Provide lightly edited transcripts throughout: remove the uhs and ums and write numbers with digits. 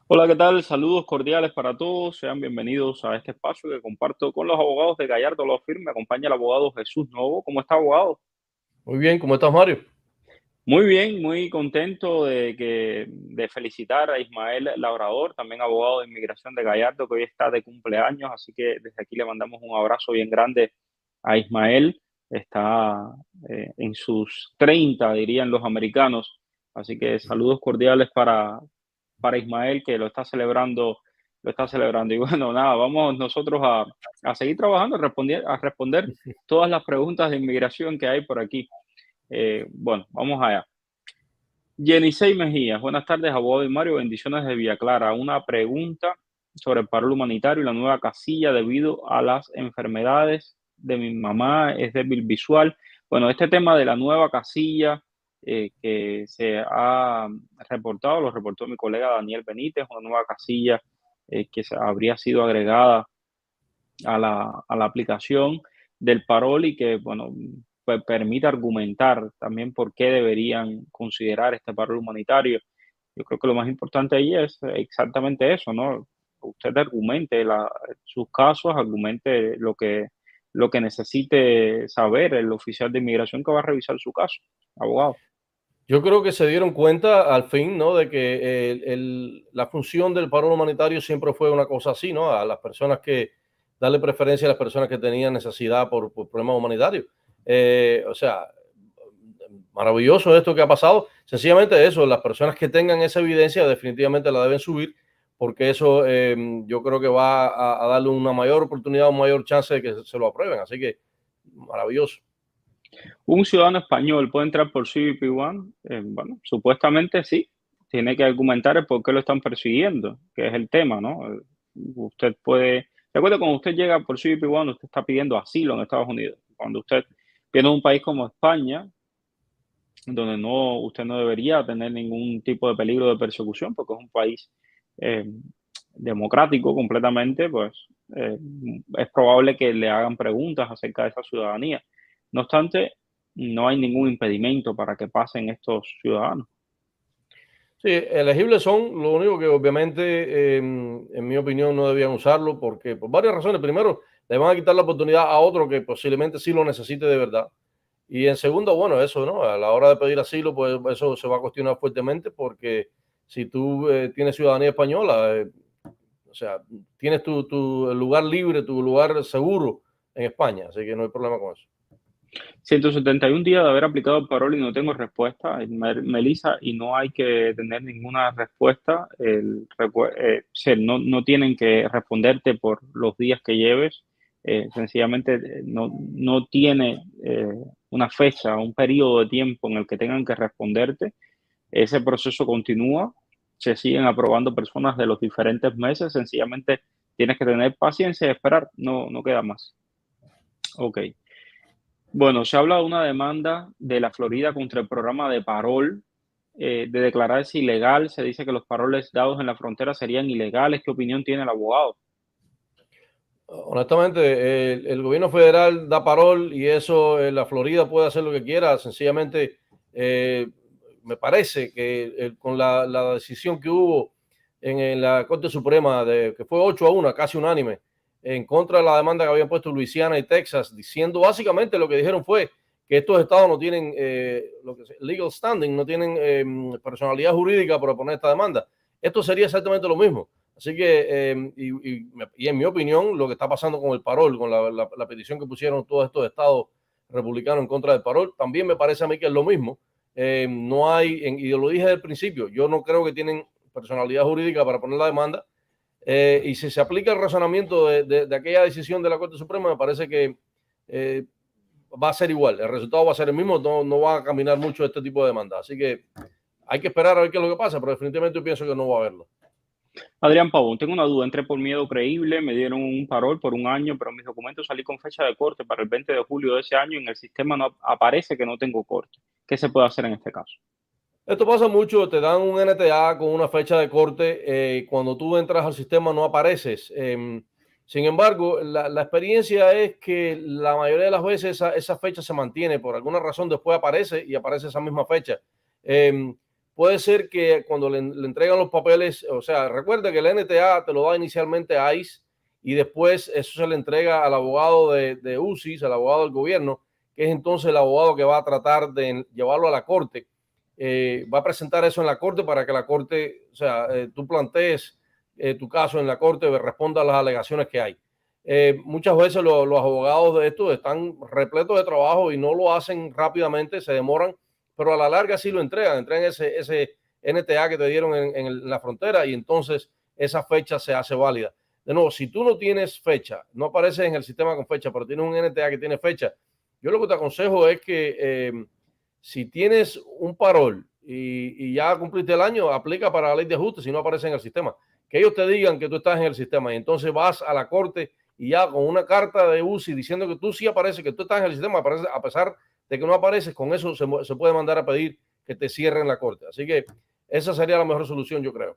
Hola, ¿qué tal? Saludos cordiales para todos. Sean bienvenidos a este espacio que comparto con los abogados de Gallardo Law Firm. Me acompaña el abogado Jesús Novo. ¿Cómo está, abogado? Muy bien, ¿cómo estás, Mario? Muy bien, muy contento de felicitar a Ismael Labrador, también abogado de inmigración de Gallardo, que hoy está de cumpleaños. Así que desde aquí le mandamos un abrazo bien grande a Ismael. Está en sus 30, dirían los americanos. Así que saludos cordiales para Ismael, que lo está celebrando. Y bueno, nada, vamos nosotros a seguir trabajando, a responder todas las preguntas de inmigración que hay por aquí. Bueno, vamos allá. Yenisei Mejías, buenas tardes, abogado y Mario, bendiciones de Villa Clara. Una pregunta sobre el paro humanitario y la nueva casilla debido a las enfermedades de mi mamá, es débil visual. Bueno, este tema de la nueva casilla que se ha reportado, lo reportó mi colega Daniel Benítez, una nueva casilla habría sido agregada a la aplicación del parol y que, bueno, pues permite argumentar también por qué deberían considerar este parol humanitario. Yo creo que lo más importante ahí es exactamente eso, ¿no? Usted argumente sus casos, argumente lo que necesite saber el oficial de inmigración que va a revisar su caso, abogado. Yo creo que se dieron cuenta al fin, ¿no? De que la función del paro humanitario siempre fue una cosa así, ¿no? A las personas que darle preferencia a las personas que tenían necesidad por problemas humanitarios. O sea, maravilloso esto que ha pasado. Sencillamente eso, las personas que tengan esa evidencia definitivamente la deben subir, porque eso yo creo que va a darle una mayor oportunidad, un mayor chance de que se lo aprueben. Así que maravilloso. Un ciudadano español puede entrar por CBP One. Bueno, supuestamente sí. Tiene que argumentar el por qué lo están persiguiendo, que es el tema, ¿no? Usted puede. Recuerda, cuando usted llega por CBP One, usted está pidiendo asilo en Estados Unidos. Cuando usted viene a un país como España, donde usted no debería tener ningún tipo de peligro de persecución, porque es un país eh, democrático completamente, pues eh, es probable que le hagan preguntas acerca de esa ciudadanía. No obstante, no hay ningún impedimento para que pasen estos ciudadanos. Sí, elegibles son, lo único que obviamente, en mi opinión, no debían usarlo porque por varias razones. Primero, le van a quitar la oportunidad a otro que posiblemente sí lo necesite de verdad. Y en segundo, bueno, eso, ¿no? A la hora de pedir asilo, pues eso se va a cuestionar fuertemente porque si tú tienes ciudadanía española, o sea, tienes tu lugar libre, tu lugar seguro en España, así que no hay problema con eso. 171 días de haber aplicado el parol y no tengo respuesta, Melissa, y no hay que tener ninguna respuesta. No tienen que responderte por los días que lleves. Sencillamente no tiene una fecha, un periodo de tiempo en el que tengan que responderte. Ese proceso continúa, se siguen aprobando personas de los diferentes meses. Sencillamente tienes que tener paciencia y esperar, no queda más. Ok. Bueno, se habla de una demanda de la Florida contra el programa de parol, de declararse ilegal. Se dice que los paroles dados en la frontera serían ilegales. ¿Qué opinión tiene el abogado? Honestamente, el gobierno federal da parol y eso, la Florida puede hacer lo que quiera. Sencillamente, eh, me parece que con la decisión que hubo en la Corte Suprema, que fue 8-1, casi unánime, en contra de la demanda que habían puesto Luisiana y Texas, diciendo básicamente lo que dijeron fue que estos estados no tienen lo que legal standing, no tienen personalidad jurídica para poner esta demanda. Esto sería exactamente lo mismo. Así que, y en mi opinión, lo que está pasando con el parol, con la petición que pusieron todos estos estados republicanos en contra del parol, también me parece a mí que es lo mismo. No hay, y lo dije desde el principio, yo no creo que tienen personalidad jurídica para poner la demanda. Y si se aplica el razonamiento de aquella decisión de la Corte Suprema, me parece que eh, va a ser igual, el resultado va a ser el mismo, no va a caminar mucho este tipo de demanda. Así que hay que esperar a ver qué es lo que pasa, pero definitivamente yo pienso que no va a haberlo. Adrián Pavón, tengo una duda. Entré por miedo creíble, me dieron un parol por un año, pero en mis documentos salí con fecha de corte para el 20 de julio de ese año y en el sistema no aparece que no tengo corte. ¿Qué se puede hacer en este caso? Esto pasa mucho, te dan un NTA con una fecha de corte, cuando tú entras al sistema no apareces. Sin embargo, la experiencia es que la mayoría de las veces esa fecha se mantiene, por alguna razón después aparece y aparece esa misma fecha. Em, puede ser que cuando le entregan los papeles, o sea, recuerda que el NTA te lo da inicialmente a ICE y después eso se le entrega al abogado de UCIS, al abogado del gobierno, que es entonces el abogado que va a tratar de llevarlo a la corte. Va a presentar eso en la corte para que la corte, o sea, tú plantees tu caso en la corte, responda a las alegaciones que hay. Muchas veces los abogados de esto están repletos de trabajo y no lo hacen rápidamente, se demoran, pero a la larga sí lo entregan ese NTA que te dieron en la frontera y entonces esa fecha se hace válida. De nuevo, si tú no tienes fecha, no apareces en el sistema con fecha, pero tienes un NTA que tiene fecha, yo lo que te aconsejo es que si tienes un parol y ya cumpliste el año, aplica para la ley de ajuste si no aparece en el sistema. Que ellos te digan que tú estás en el sistema y entonces vas a la corte y ya con una carta de UCI diciendo que tú sí apareces, que tú estás en el sistema, a pesar de que no apareces, con eso se puede mandar a pedir que te cierren la corte. Así que esa sería la mejor solución, yo creo.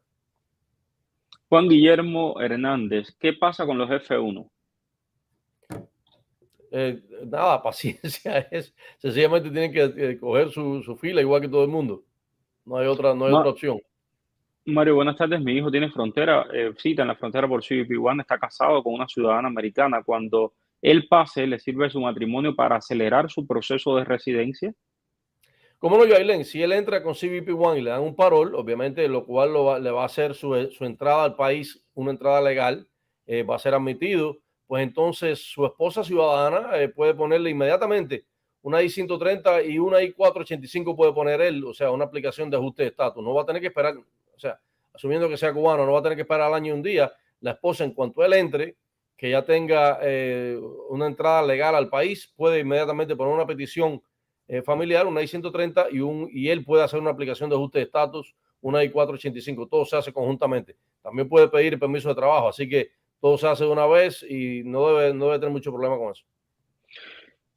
Juan Guillermo Hernández, ¿qué pasa con los F1? Nada, paciencia es, sencillamente tienen que coger su fila igual que todo el mundo. No hay otra opción. Mario, buenas tardes. Mi hijo tiene cita en la frontera por CBP One, está casado con una ciudadana americana. Cuando él pase, ¿le sirve su matrimonio para acelerar su proceso de residencia? Como no, Yailen, si él entra con CBP One y le dan un parol, obviamente, lo cual le va a hacer su entrada al país una entrada legal, va a ser admitido, pues entonces su esposa ciudadana puede ponerle inmediatamente una I-130 y una I-485 puede poner él, o sea, una aplicación de ajuste de estatus. No va a tener que esperar, o sea, asumiendo que sea cubano, no va a tener que esperar al año y un día. La esposa, en cuanto él entre, que ya tenga una entrada legal al país, puede inmediatamente poner una petición familiar, una I-130 y él puede hacer una aplicación de ajuste de estatus, una I-485. Todo se hace conjuntamente. También puede pedir el permiso de trabajo, así que todo se hace de una vez y no debe tener mucho problema con eso.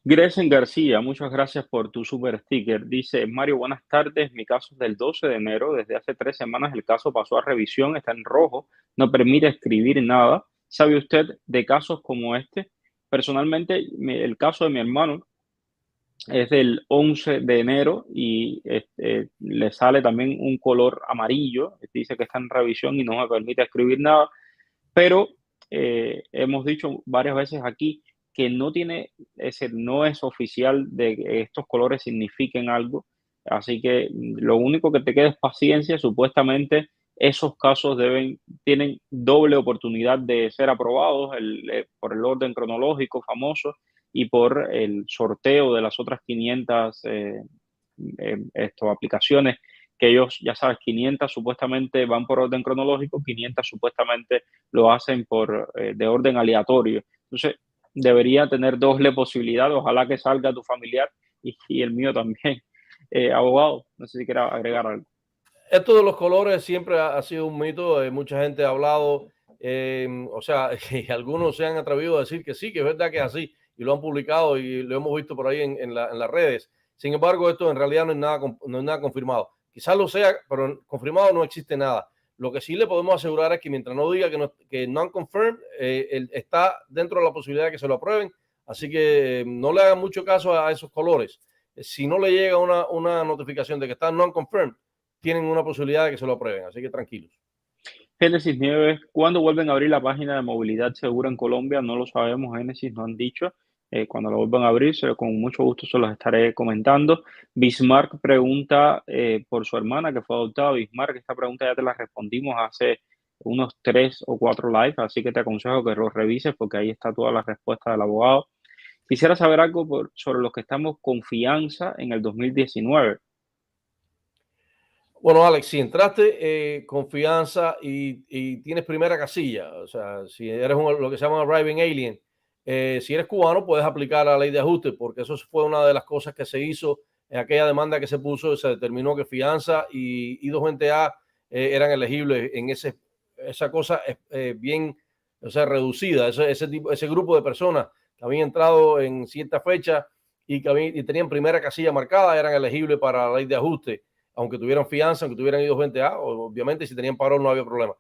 Gresen García, muchas gracias por tu super sticker. Dice, Mario, buenas tardes. Mi caso es del 12 de enero. Desde hace 3 semanas el caso pasó a revisión, está en rojo, no permite escribir nada. ¿Sabe usted de casos como este? Personalmente, el caso de mi hermano es del 11 de enero y le sale también un color amarillo. Dice que está en revisión y no me permite escribir nada, pero hemos dicho varias veces aquí que no es oficial de que estos colores signifiquen algo. Así que lo único que te queda es paciencia. Supuestamente esos casos tienen doble oportunidad de ser aprobados por el orden cronológico famoso y por el sorteo de las otras 500 aplicaciones que ellos, ya sabes, 500 supuestamente van por orden cronológico, 500 supuestamente lo hacen de orden aleatorio. Entonces, debería tener doble posibilidad. Ojalá que salga tu familiar y el mío también. Abogado, no sé si quiera agregar algo. Esto de los colores siempre ha sido un mito, mucha gente ha hablado, o sea, y algunos se han atrevido a decir que sí, que es verdad que es así, y lo han publicado y lo hemos visto por ahí en las redes. Sin embargo, esto en realidad no es nada confirmado. Quizás lo sea, pero confirmado no existe nada. Lo que sí le podemos asegurar es que mientras no diga que non-confirmed, está dentro de la posibilidad de que se lo aprueben, así que no le hagan mucho caso a esos colores. Si no le llega una notificación de que está non-confirmed, tienen una posibilidad de que se lo aprueben, así que tranquilos. Génesis Nieves, ¿cuándo vuelven a abrir la página de movilidad segura en Colombia? No lo sabemos, Génesis, no han dicho. Cuando la vuelvan a abrir, con mucho gusto se los estaré comentando. Bismarck pregunta por su hermana que fue adoptada. Bismarck, esta pregunta ya te la respondimos hace unos 3 o 4 lives, así que te aconsejo que lo revises porque ahí está toda la respuesta del abogado. Quisiera saber algo sobre los que estamos confianza en el 2019. Bueno, Alex, si entraste confianza y tienes primera casilla, o sea, si eres lo que se llama arriving alien, si eres cubano puedes aplicar la ley de ajuste, porque eso fue una de las cosas que se hizo en aquella demanda que se puso, se determinó que fianza y I-220A eran elegibles en esa cosa bien, o sea, reducida, ese grupo de personas que habían entrado en cierta fecha y que tenían primera casilla marcada, eran elegibles para la ley de ajuste, aunque tuvieran fianza, aunque tuvieran I-220A, obviamente si tenían parol no había problema.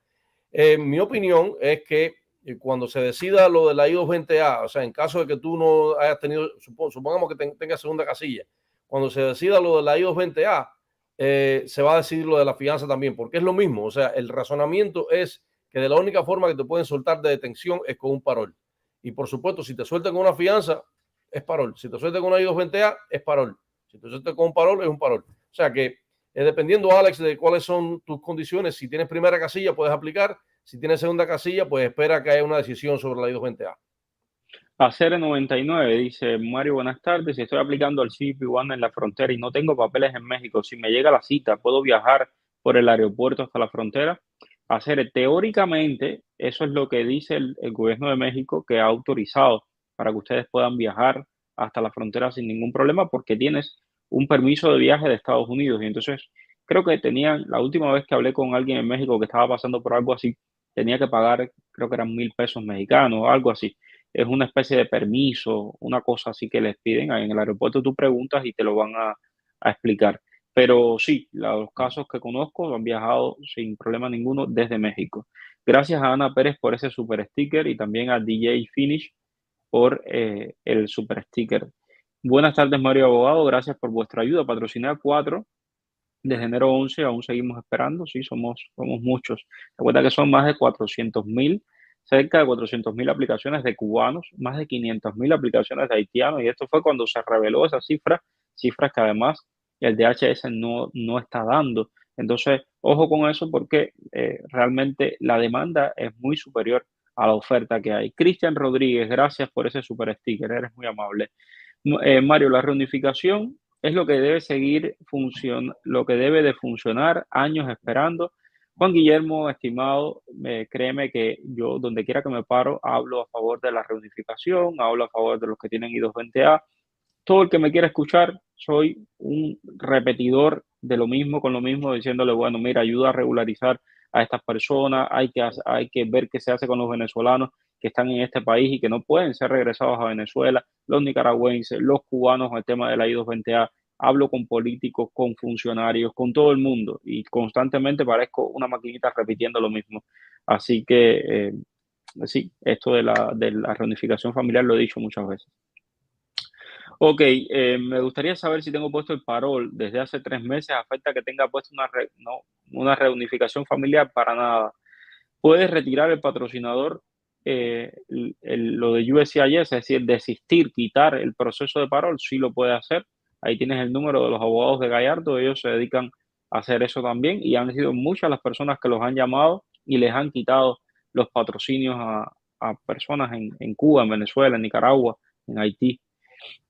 Mi opinión es que cuando se decida lo de la I-220A, o sea, en caso de que tú no hayas tenido, supongamos que tengas segunda casilla, cuando se decida lo de la I-220A, se va a decidir lo de la fianza también, porque es lo mismo. O sea, el razonamiento es que de la única forma que te pueden soltar de detención es con un parol. Y por supuesto, si te sueltan con una fianza, es parol. Si te sueltan con una I-220A, es parol. Si te sueltan con un parol, es un parol. O sea que dependiendo, Alex, de cuáles son tus condiciones, si tienes primera casilla, puedes aplicar. Si tienes segunda casilla, pues espera que haya una decisión sobre la I-220A. Acer99 dice, Mario, buenas tardes. Si estoy aplicando al CBP-1 en la frontera y no tengo papeles en México, si me llega la cita, ¿puedo viajar por el aeropuerto hasta la frontera? Hacer, teóricamente, eso es lo que dice el gobierno de México, que ha autorizado para que ustedes puedan viajar hasta la frontera sin ningún problema porque tienes un permiso de viaje de Estados Unidos. Y entonces, creo que tenían, la última vez que hablé con alguien en México que estaba pasando por algo así, tenía que pagar, creo que eran 1,000 pesos mexicanos o algo así. Es una especie de permiso, una cosa así que les piden. Ahí en el aeropuerto tú preguntas y te lo van a explicar. Pero sí, los casos que conozco han viajado sin problema ninguno desde México. Gracias a Ana Pérez por ese super sticker y también a DJ Finish por el super sticker. Buenas tardes, Mario Abogado. Gracias por vuestra ayuda. Patrocinar 4 desde enero 11, aún seguimos esperando. Sí, somos muchos. Recuerda que son más de 400.000, cerca de 400.000 aplicaciones de cubanos, más de 500.000 aplicaciones de haitianos. Y esto fue cuando se reveló esa cifra, cifras que además el DHS no está dando. Entonces, ojo con eso porque realmente la demanda es muy superior a la oferta que hay. Cristian Rodríguez, gracias por ese super sticker, eres muy amable. Mario, la reunificación es lo que debe seguir lo que debe de funcionar, años esperando. Juan Guillermo, estimado, créeme que yo, donde quiera que me paro, hablo a favor de la reunificación, hablo a favor de los que tienen I-220A. Todo el que me quiera escuchar, soy un repetidor de lo mismo con lo mismo, diciéndole, bueno, mira, ayuda a regularizar a estas personas, hay que ver qué se hace con los venezolanos que están en este país y que no pueden ser regresados a Venezuela, los nicaragüenses, los cubanos con el tema de la I-220A. Hablo con políticos, con funcionarios, con todo el mundo y constantemente parezco una maquinita repitiendo lo mismo. Así que sí, esto de la reunificación familiar lo he dicho muchas veces. Ok, me gustaría saber si tengo puesto el parol desde hace 3 meses, afecta que tenga puesto no, una reunificación familiar para nada. Puedes retirar el patrocinador, lo de USCIS, es decir, desistir, quitar el proceso de parol, sí lo puede hacer. Ahí tienes el número de los abogados de Gallardo, ellos se dedican a hacer eso también y han sido muchas las personas que los han llamado y les han quitado los patrocinios a personas en Cuba, en Venezuela, en Nicaragua, en Haití.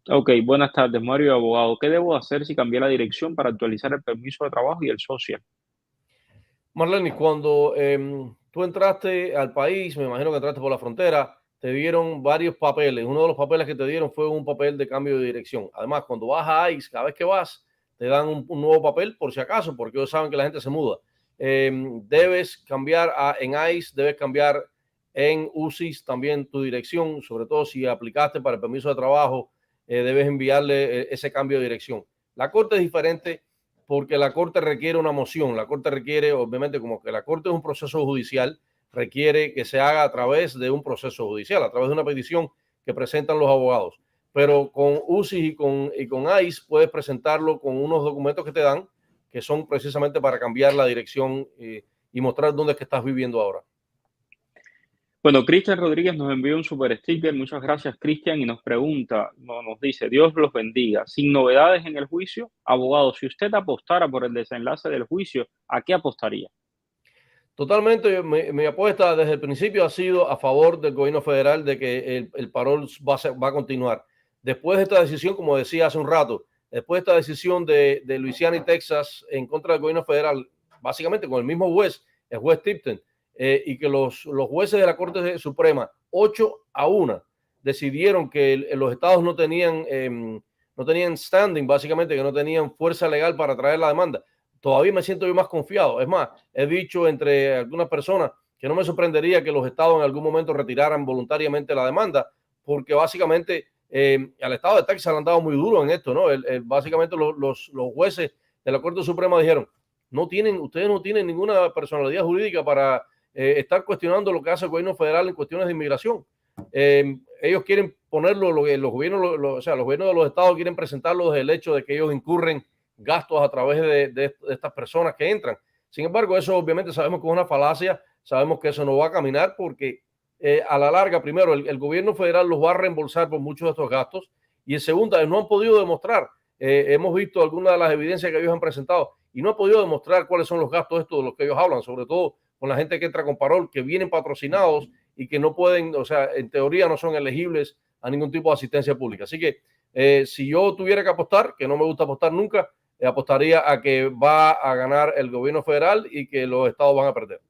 Ok, buenas tardes, Mario, abogado. ¿Qué debo hacer si cambié la dirección para actualizar el permiso de trabajo y el social? Marlene, cuando tú entraste al país, me imagino que entraste por la frontera, te dieron varios papeles. Uno de los papeles que te dieron fue un papel de cambio de dirección. Además, cuando vas a ICE, cada vez que vas, te dan un nuevo papel por si acaso, porque ellos saben que la gente se muda. Debes cambiar en ICE, debes cambiar en UCIS también tu dirección, sobre todo si aplicaste para el permiso de trabajo, debes enviarle ese cambio de dirección. La corte es diferente porque la Corte requiere una moción. La Corte requiere, obviamente, como que la Corte es un proceso judicial, requiere que se haga a través de un proceso judicial, a través de una petición que presentan los abogados. Pero con UCI y con ICE puedes presentarlo con unos documentos que te dan, que son precisamente para cambiar la dirección y mostrar dónde es que estás viviendo ahora. Bueno, Cristian Rodríguez nos envió un super sticker. Muchas gracias, Cristian, y nos pregunta, nos dice, Dios los bendiga. Sin novedades en el juicio, abogado, si usted apostara por el desenlace del juicio, ¿a qué apostaría? Totalmente, mi apuesta desde el principio ha sido a favor del gobierno federal de que el parol va a continuar. Después de esta decisión, como decía hace un rato, después de esta decisión de Luisiana y Texas en contra del gobierno federal, básicamente con el mismo juez, el juez Tipton, y que los jueces de la Corte Suprema, 8-1, decidieron que los estados no tenían standing, básicamente, que no tenían fuerza legal para traer la demanda. Todavía me siento yo más confiado. Es más, he dicho entre algunas personas que no me sorprendería que los estados en algún momento retiraran voluntariamente la demanda, porque básicamente al estado de Texas le han dado muy duro en esto, ¿no? Básicamente los jueces de la Corte Suprema dijeron, ustedes no tienen ninguna personalidad jurídica para estar cuestionando lo que hace el gobierno federal en cuestiones de inmigración. Ellos quieren ponerlo, los gobiernos, o sea, los gobiernos de los estados quieren presentarlo desde el hecho de que ellos incurren gastos a través de estas personas que entran. Sin embargo, eso obviamente sabemos que es una falacia, sabemos que eso no va a caminar porque a la larga, primero, el gobierno federal los va a reembolsar por muchos de estos gastos y en segunda, no han podido demostrar. Hemos visto algunas de las evidencias que ellos han presentado y no han podido demostrar cuáles son los gastos estos de los que ellos hablan, sobre todo con la gente que entra con parol, que vienen patrocinados y que no pueden, o sea, en teoría no son elegibles a ningún tipo de asistencia pública. Así que si yo tuviera que apostar, que no me gusta apostar nunca, apostaría a que va a ganar el gobierno federal y que los estados van a perder.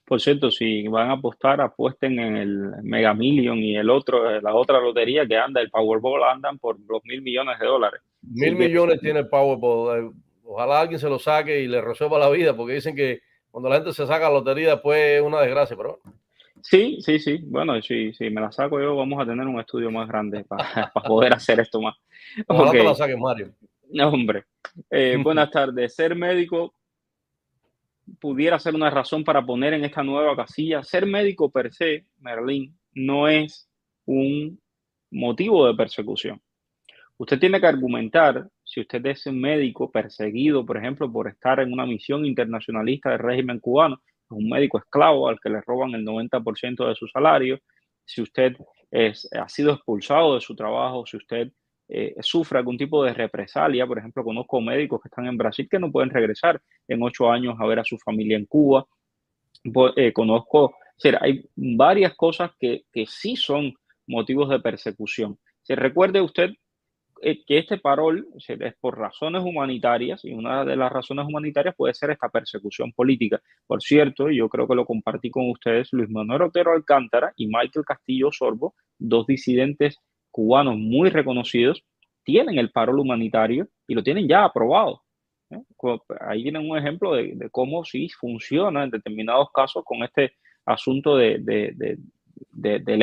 Por cierto, si van a apostar, apuesten en el Mega Million y el otro, la otra lotería que anda, el Powerball, andan por los $1.000 millones. Mil Así que millones tiene el Powerball. Ojalá alguien se lo saque y le resuelva la vida, porque dicen que cuando la gente se saca la lotería después es una desgracia, pero sí, sí, sí. Bueno, si me la saco yo, vamos a tener un estudio más grande para poder hacer esto más. Ok, ojalá te la saques, Mario. no, hombre. Buenas tardes. Ser médico pudiera ser una razón para poner en esta nueva casilla. Ser médico per se, Merlín, no es un motivo de persecución. Usted tiene que argumentar si usted es un médico perseguido, por ejemplo, por estar en una misión internacionalista del régimen cubano, es un médico esclavo al que le roban el 90% de su salario, si usted ha sido expulsado de su trabajo, si usted sufre algún tipo de represalia. Por ejemplo, conozco médicos que están en Brasil que no pueden regresar en 8 años a ver a su familia en Cuba. Conozco, o sea, hay varias cosas que sí son motivos de persecución. Se recuerde usted que este parol es por razones humanitarias y una de las razones humanitarias puede ser esta persecución política. Por cierto, yo creo que lo compartí con ustedes, Luis Manuel Otero Alcántara y Michael Castillo Sorbo, dos disidentes cubanos muy reconocidos, tienen el parol humanitario y lo tienen ya aprobado. Ahí tienen un ejemplo de cómo sí funciona en determinados casos con este asunto del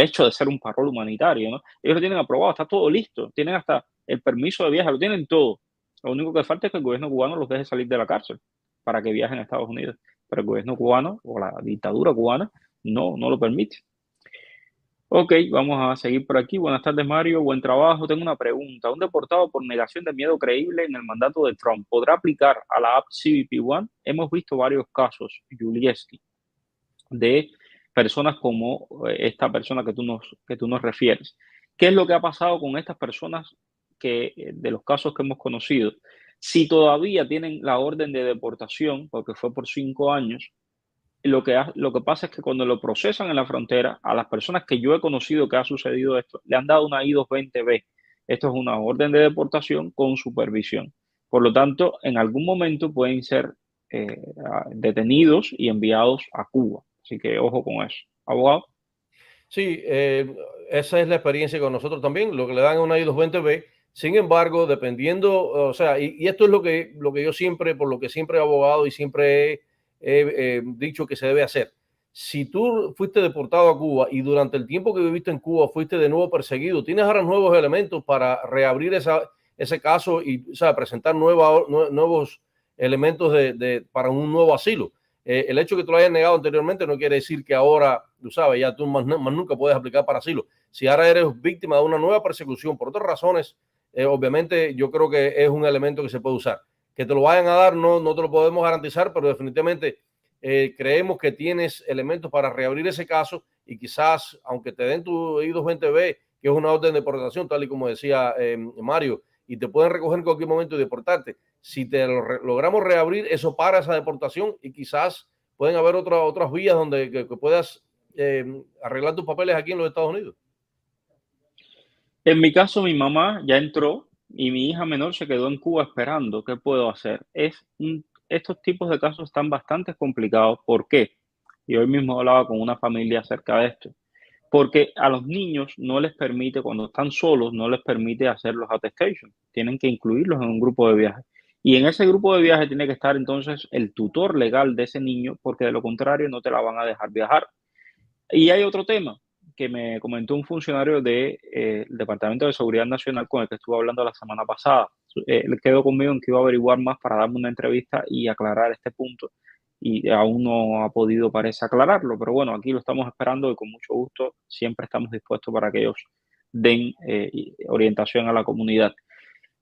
hecho de ser un parol humanitario, ¿no? Ellos lo tienen aprobado, está todo listo, tienen hasta el permiso de viaje, lo tienen todo. Lo único que falta es que el gobierno cubano los deje salir de la cárcel para que viajen a Estados Unidos. Pero el gobierno cubano o la dictadura cubana no lo permite. Ok, vamos a seguir por aquí. Buenas tardes, Mario. Buen trabajo. Tengo una pregunta. Un deportado por negación de miedo creíble en el mandato de Trump, ¿podrá aplicar a la app CBP One? Hemos visto varios casos, Julieski, de personas como esta persona que tú nos refieres. ¿Qué es lo que ha pasado con estas personas de los casos que hemos conocido? Si todavía tienen la orden de deportación, porque fue por 5 años, lo que pasa es que cuando lo procesan en la frontera, a las personas que yo he conocido que ha sucedido esto, le han dado una I-220B. Esto es una orden de deportación con supervisión. Por lo tanto, en algún momento pueden ser detenidos y enviados a Cuba. Así que ojo con eso. Abogado. Sí, esa es la experiencia con nosotros también, lo que le dan a una I-220B. Sin embargo, dependiendo, o sea, y esto es lo que yo siempre, por lo que siempre he abogado y siempre he dicho que se debe hacer. Si tú fuiste deportado a Cuba y durante el tiempo que viviste en Cuba fuiste de nuevo perseguido, tienes ahora nuevos elementos para reabrir ese caso y, o sea, presentar nuevos elementos para un nuevo asilo. El hecho de que tú lo hayas negado anteriormente no quiere decir que ahora, tú sabes, ya tú más nunca puedes aplicar para asilo. Si ahora eres víctima de una nueva persecución por otras razones, obviamente yo creo que es un elemento que se puede usar. Que te lo vayan a dar no te lo podemos garantizar, pero definitivamente creemos que tienes elementos para reabrir ese caso y quizás, aunque te den tu I-220B, que es una orden de deportación, tal y como decía Mario, y te pueden recoger en cualquier momento y deportarte. Si te logramos reabrir, eso para esa deportación y quizás pueden haber otras vías donde que puedas arreglar tus papeles aquí en los Estados Unidos. En mi caso, mi mamá ya entró y mi hija menor se quedó en Cuba esperando. ¿Qué puedo hacer? Estos tipos de casos están bastante complicados. ¿Por qué? Y hoy mismo hablaba con una familia acerca de esto. Porque a los niños no les permite, cuando están solos, no les permite hacer los attestations. Tienen que incluirlos en un grupo de viaje. Y en ese grupo de viaje tiene que estar entonces el tutor legal de ese niño, porque de lo contrario no te la van a dejar viajar. Y hay otro tema que me comentó un funcionario del Departamento de Seguridad Nacional con el que estuve hablando la semana pasada. Él quedó conmigo en que iba a averiguar más para darme una entrevista y aclarar este punto. Y aún no ha podido, parece, aclararlo. Pero bueno, aquí lo estamos esperando y con mucho gusto siempre estamos dispuestos para que ellos den orientación a la comunidad.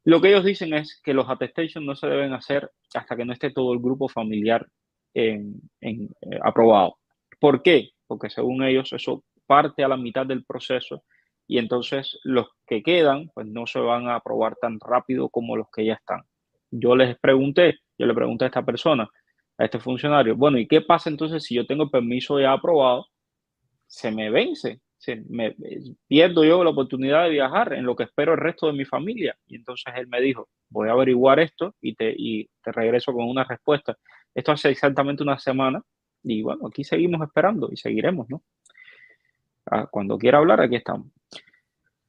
Lo que ellos dicen es que los attestations no se deben hacer hasta que no esté todo el grupo familiar aprobado. ¿Por qué? Porque según ellos eso parte a la mitad del proceso y entonces los que quedan pues no se van a aprobar tan rápido como los que ya están. Yo le pregunté a esta persona, a este funcionario, bueno, ¿y qué pasa entonces si yo tengo el permiso ya aprobado? Se me vence, pierdo yo la oportunidad de viajar en lo que espero el resto de mi familia. Y entonces él me dijo, voy a averiguar esto y te regreso con una respuesta. Esto hace exactamente una semana y bueno, aquí seguimos esperando y seguiremos, ¿no? Cuando quiera hablar, aquí estamos.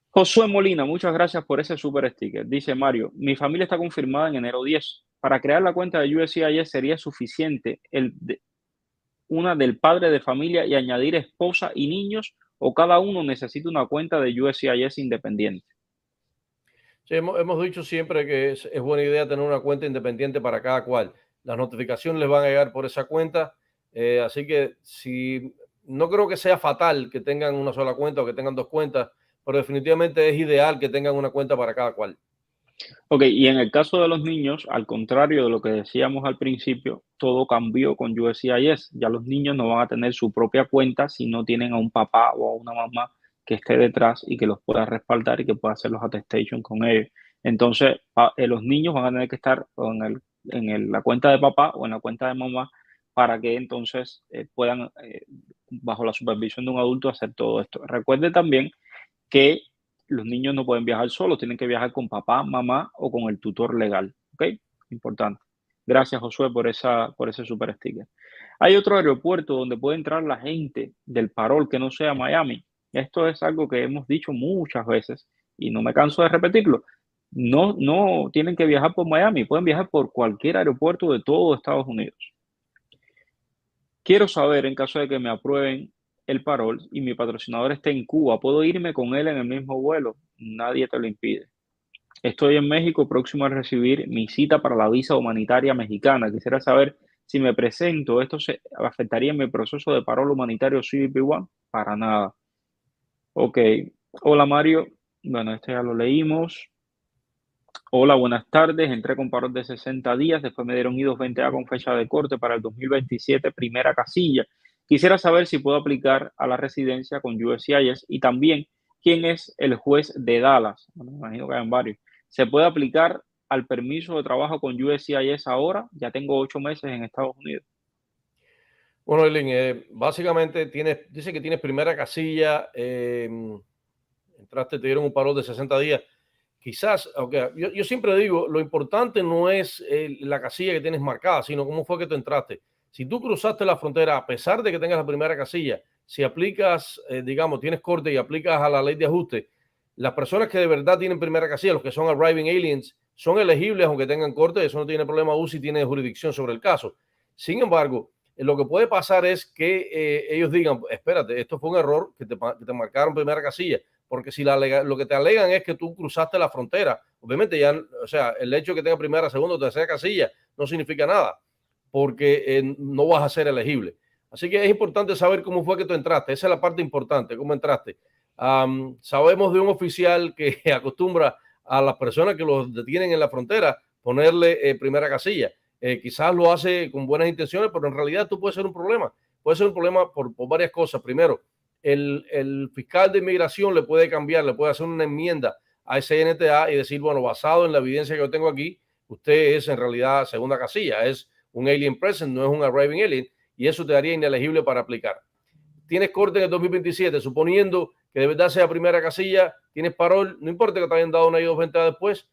Josué Molina, muchas gracias por ese super sticker. Dice Mario, mi familia está confirmada en enero 10. Para crear la cuenta de USCIS sería suficiente una del padre de familia y añadir esposa y niños, o cada uno necesita una cuenta de USCIS independiente. Sí, hemos dicho siempre que es buena idea tener una cuenta independiente para cada cual. Las notificaciones les van a llegar por esa cuenta, así que si no creo que sea fatal que tengan una sola cuenta o que tengan dos cuentas, pero definitivamente es ideal que tengan una cuenta para cada cual. Ok, y en el caso de los niños, al contrario de lo que decíamos al principio, todo cambió con USCIS. Ya los niños no van a tener su propia cuenta si no tienen a un papá o a una mamá que esté detrás y que los pueda respaldar y que pueda hacer los attestations con ellos. Entonces, los niños van a tener que estar la cuenta de papá o en la cuenta de mamá para que entonces puedan, bajo la supervisión de un adulto, hacer todo esto. Recuerde también que los niños no pueden viajar solos, tienen que viajar con papá, mamá o con el tutor legal. ¿Ok? Importante. Gracias, Josué, por ese super sticker. Hay otro aeropuerto donde puede entrar la gente del parol que no sea Miami. Esto es algo que hemos dicho muchas veces y no me canso de repetirlo. No tienen que viajar por Miami, pueden viajar por cualquier aeropuerto de todo Estados Unidos. Quiero saber, en caso de que me aprueben el parol y mi patrocinador esté en Cuba, ¿puedo irme con él en el mismo vuelo? Nadie te lo impide. Estoy en México próximo a recibir mi cita para la visa humanitaria mexicana. Quisiera saber si me presento, ¿esto se afectaría mi proceso de parol humanitario CBP-1? Para nada. Ok. Hola Mario. Bueno, este ya lo leímos. Hola, buenas tardes. Entré con parol de 60 días. Después me dieron I-220A con fecha de corte para el 2027, primera casilla. Quisiera saber si puedo aplicar a la residencia con USCIS y también quién es el juez de Dallas. Bueno, me imagino que hay varios. ¿Se puede aplicar al permiso de trabajo con USCIS ahora? Ya tengo 8 meses en Estados Unidos. Bueno, Eileen, básicamente dice que tienes primera casilla, entraste, te dieron un parol de 60 días. Quizás, okay, yo siempre digo, lo importante no es la casilla que tienes marcada, sino cómo fue que tú entraste. Si tú cruzaste la frontera, a pesar de que tengas la primera casilla, si aplicas, digamos, tienes corte y aplicas a la ley de ajuste, las personas que de verdad tienen primera casilla, los que son arriving aliens, son elegibles aunque tengan corte, eso no tiene problema UCI tiene jurisdicción sobre el caso. Sin embargo, lo que puede pasar es que ellos digan, espérate, esto fue un error, que te marcaron primera casilla, porque si lo que te alegan es que tú cruzaste la frontera, obviamente ya, o sea, el hecho de que tenga primera, segunda o tercera casilla no significa nada, porque no vas a ser elegible. Así que es importante saber cómo fue que tú entraste, esa es la parte importante, cómo entraste. Sabemos de un oficial que acostumbra a las personas que los detienen en la frontera ponerle primera casilla. Quizás lo hace con buenas intenciones, pero en realidad tú puedes ser un problema. Puede ser un problema por varias cosas. Primero, el fiscal de inmigración le puede cambiar, le puede hacer una enmienda a ese NTA y decir, bueno, basado en la evidencia que yo tengo aquí, usted es en realidad segunda casilla, es un alien present, no es un arriving alien, y eso te haría inelegible para aplicar. Tienes corte en el 2027, suponiendo que de verdad sea primera casilla, tienes parol, no importa que te hayan dado una I-220 después,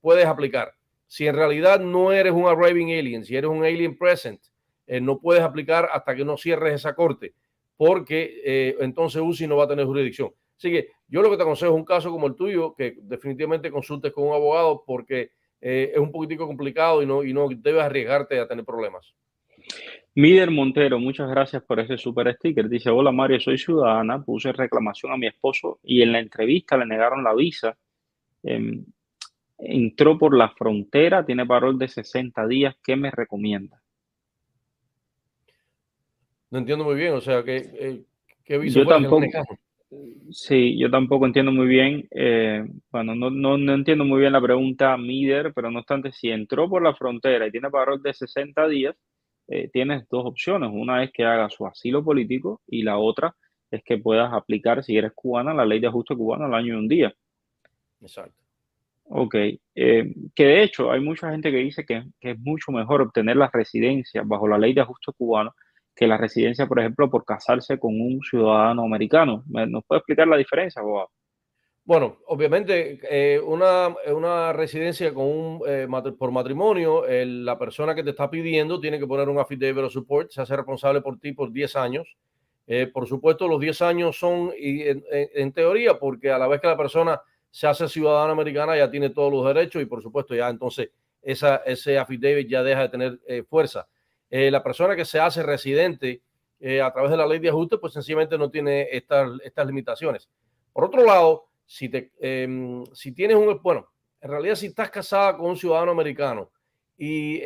puedes aplicar. Si en realidad no eres un arriving alien, si eres un alien present, no puedes aplicar hasta que no cierres esa corte, porque entonces UCI no va a tener jurisdicción. Así que yo lo que te aconsejo es un caso como el tuyo, que definitivamente consultes con un abogado, porque es un poquitico complicado y no debes arriesgarte a tener problemas. Mider Montero, muchas gracias por ese super sticker. Dice, hola Mario, soy ciudadana, puse reclamación a mi esposo y en la entrevista le negaron la visa. Entró por la frontera, tiene parol de 60 días. ¿Qué me recomienda? No entiendo muy bien, o sea, ¿qué visa Yo fue la que le tampoco, negaron? Sí, yo tampoco entiendo muy bien, bueno, no entiendo muy bien la pregunta Mider, pero no obstante, si entró por la frontera y tiene parol de 60 días, tienes dos opciones. Una es que haga su asilo político y la otra es que puedas aplicar, si eres cubana, la ley de ajuste cubano al año y un día. Exacto. Ok, que de hecho hay mucha gente que dice que es mucho mejor obtener la residencia bajo la ley de ajuste cubano que la residencia, por ejemplo, por casarse con un ciudadano americano. ¿Nos puede explicar la diferencia, abogado? Bueno, obviamente, una residencia con por matrimonio, la persona que te está pidiendo tiene que poner un affidavit of support, se hace responsable por ti por 10 años. Por supuesto, los 10 años son, y en teoría, porque a la vez que la persona se hace ciudadana americana, ya tiene todos los derechos y, por supuesto, ya entonces ese affidavit ya deja de tener fuerza. La persona que se hace residente a través de la ley de ajuste, pues sencillamente no tiene estas limitaciones. Por otro lado, si tienes bueno, en realidad si estás casada con un ciudadano americano y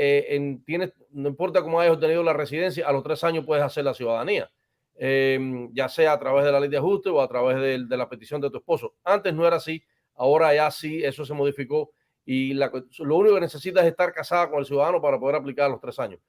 no importa cómo hayas obtenido la residencia, a los 3 años puedes hacer la ciudadanía, ya sea a través de la ley de ajuste o a través de la petición de tu esposo. Antes no era así, ahora ya sí, eso se modificó y lo único que necesitas es estar casada con el ciudadano para poder aplicar a los 3 años.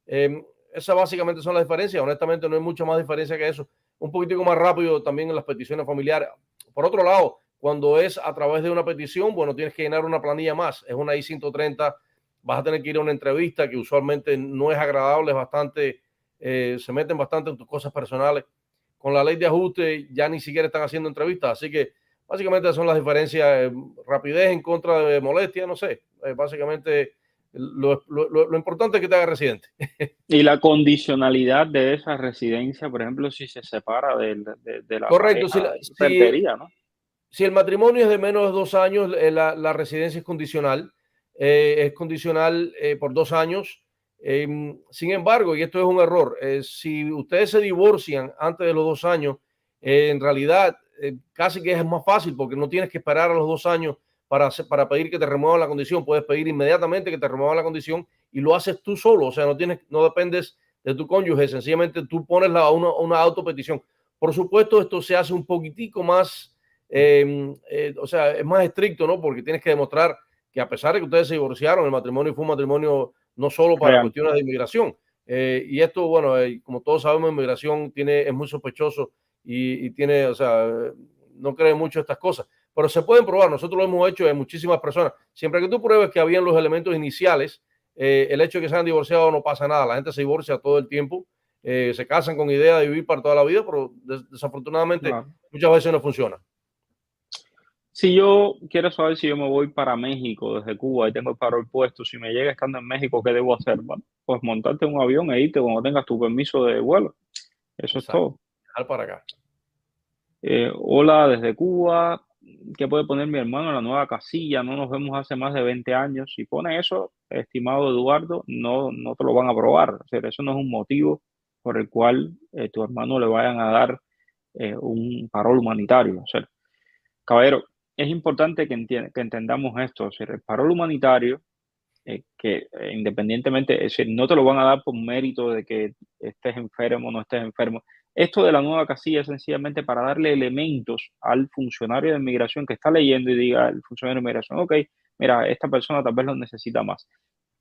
Esas básicamente son las diferencias. Honestamente, no hay mucha más diferencia que eso. Un poquitico más rápido también en las peticiones familiares. Por otro lado, cuando es a través de una petición, bueno, tienes que llenar una planilla más. Es una I-130, vas a tener que ir a una entrevista que usualmente no es agradable, es bastante, se meten bastante en tus cosas personales. Con la ley de ajuste ya ni siquiera están haciendo entrevistas, así que básicamente son las diferencias, rapidez en contra de molestia, no sé, básicamente lo importante es que te haga residente. Y la condicionalidad de esa residencia, por ejemplo, si se separa de la Correcto, pareja, eso perdería, ¿no? si el matrimonio es de menos de 2 años, la residencia es condicional por 2 años. Sin embargo, y esto es un error, si ustedes se divorcian antes de los 2 años, en realidad casi que es más fácil porque no tienes que esperar a los 2 años para pedir que te remuevan la condición. Puedes pedir inmediatamente que te remuevan la condición y lo haces tú solo. O sea, no dependes de tu cónyuge, sencillamente tú pones una autopetición. Por supuesto, esto se hace un poquitico más o sea, es más estricto, ¿no? Porque tienes que demostrar que a pesar de que ustedes se divorciaron, el matrimonio fue un matrimonio no solo para Real. cuestiones de inmigración. Y esto, bueno, como todos sabemos, inmigración es muy sospechoso y tiene, o sea, no cree mucho estas cosas. Pero se pueden probar, nosotros lo hemos hecho en muchísimas personas. Siempre que tú pruebes que habían los elementos iniciales, el hecho de que se han divorciado no pasa nada. La gente se divorcia todo el tiempo, se casan con idea de vivir para toda la vida, pero desafortunadamente Claro. muchas veces no funciona. Si yo quiero saber si yo me voy para México desde Cuba y tengo el parol puesto, si me llega estando en México, ¿qué debo hacer? Bueno, pues montarte en un avión e irte cuando tengas tu permiso de vuelo. Eso es Exacto. todo. Dejar para acá. Hola desde Cuba, ¿qué puede poner mi hermano en la nueva casilla? No nos vemos hace más de 20 años. Si pone eso, estimado Eduardo, no te lo van a aprobar. O sea, eso no es un motivo por el cual tu hermano le vayan a dar un parol humanitario. O sea, caballero, es importante que entendamos esto. O sea, el parol humanitario, independientemente, es decir, no te lo van a dar por mérito de que estés enfermo o no estés enfermo. Esto de la nueva casilla es sencillamente para darle elementos al funcionario de inmigración que está leyendo y diga al funcionario de inmigración, ok, mira, esta persona tal vez lo necesita más.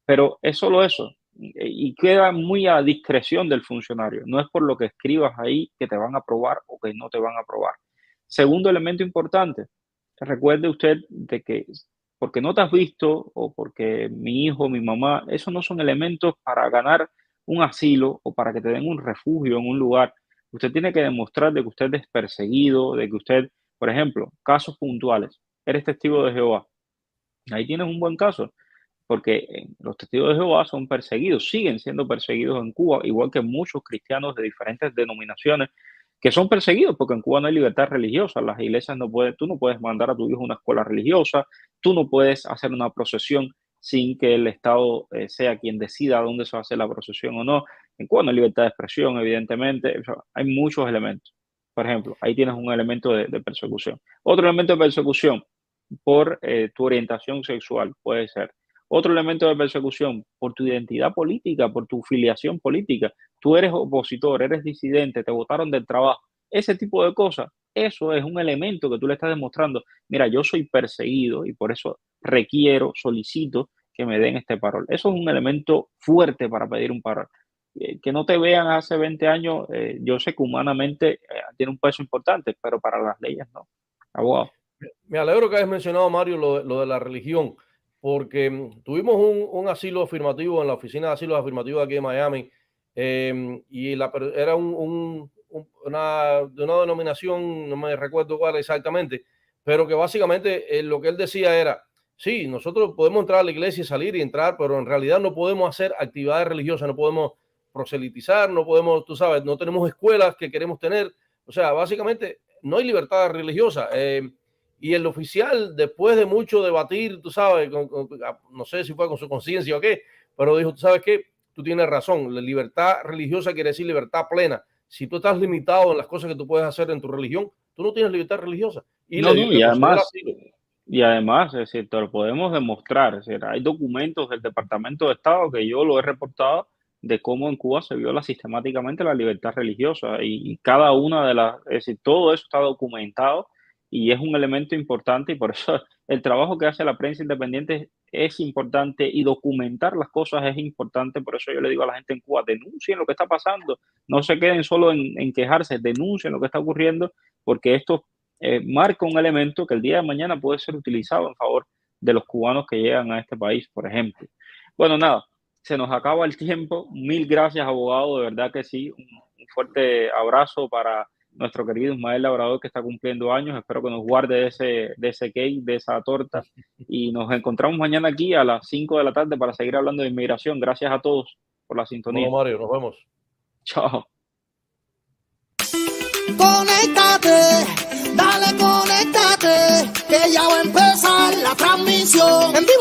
Pero es solo eso. Y queda muy a discreción del funcionario. No es por lo que escribas ahí que te van a aprobar o que no te van a aprobar. Segundo elemento importante, recuerde usted de que porque no te has visto o porque mi hijo, mi mamá, esos no son elementos para ganar un asilo o para que te den un refugio en un lugar. Usted tiene que demostrar de que usted es perseguido, de que usted, por ejemplo, casos puntuales, eres testigo de Jehová. Ahí tienes un buen caso porque los testigos de Jehová son perseguidos, siguen siendo perseguidos en Cuba, igual que muchos cristianos de diferentes denominaciones que son perseguidos, porque en Cuba no hay libertad religiosa, las iglesias no pueden, tú no puedes mandar a tu hijo a una escuela religiosa, tú no puedes hacer una procesión sin que el Estado sea quien decida dónde se va a hacer la procesión o no. En Cuba no hay libertad de expresión, evidentemente, o sea, hay muchos elementos. Por ejemplo, ahí tienes un elemento de persecución. Otro elemento de persecución por tu orientación sexual, puede ser. Otro elemento de persecución, por tu identidad política, por tu filiación política. Tú eres opositor, eres disidente, te votaron del trabajo. Ese tipo de cosas eso es un elemento que tú le estás demostrando, mira, yo soy perseguido y por eso requiero, solicito que me den este parol. Eso es un elemento fuerte para pedir un parol. Que no te vean hace 20 años, yo sé que humanamente tiene un peso importante, pero para las leyes no. Abogado. Me alegro que hayas mencionado, Mario, lo de la religión, porque tuvimos un asilo afirmativo en la oficina de asilos afirmativos aquí en Miami, y era de una denominación, no me recuerdo cuál exactamente, pero que básicamente lo que él decía era, sí, nosotros podemos entrar a la iglesia y salir y entrar, pero en realidad no podemos hacer actividades religiosas, no podemos proselitizar, no podemos, tú sabes, no tenemos escuelas que queremos tener, o sea, básicamente no hay libertad religiosa. Y el oficial, después de mucho debatir, tú sabes, no sé si fue con su conciencia o qué, pero dijo, tú sabes qué, tú tienes razón, la libertad religiosa quiere decir libertad plena. Si tú estás limitado en las cosas que tú puedes hacer en tu religión, tú no tienes libertad religiosa. Y No, no, le concedió el asilo. y además, es decir, te lo podemos demostrar. Es decir, hay documentos del Departamento de Estado que yo lo he reportado de cómo en Cuba se viola sistemáticamente la libertad religiosa y cada una de las, es decir, todo eso está documentado y es un elemento importante y por eso el trabajo que hace la prensa independiente es importante y documentar las cosas es importante. Por eso yo le digo a la gente en Cuba, denuncien lo que está pasando, no se queden solo en quejarse, denuncien lo que está ocurriendo porque esto marca un elemento que el día de mañana puede ser utilizado en favor de los cubanos que llegan a este país, por ejemplo. Bueno, nada, se nos acaba el tiempo. Mil gracias, abogado, de verdad que sí. Un fuerte abrazo para nuestro querido Ismael Labrador, que está cumpliendo años. Espero que nos guarde de ese cake, de esa torta. Y nos encontramos mañana aquí a las 5 de la tarde para seguir hablando de inmigración. Gracias a todos por la Bueno, sintonía. Mario, nos vemos. Chao. Conéctate, dale, conéctate, que ya va a empezar la transmisión en vivo.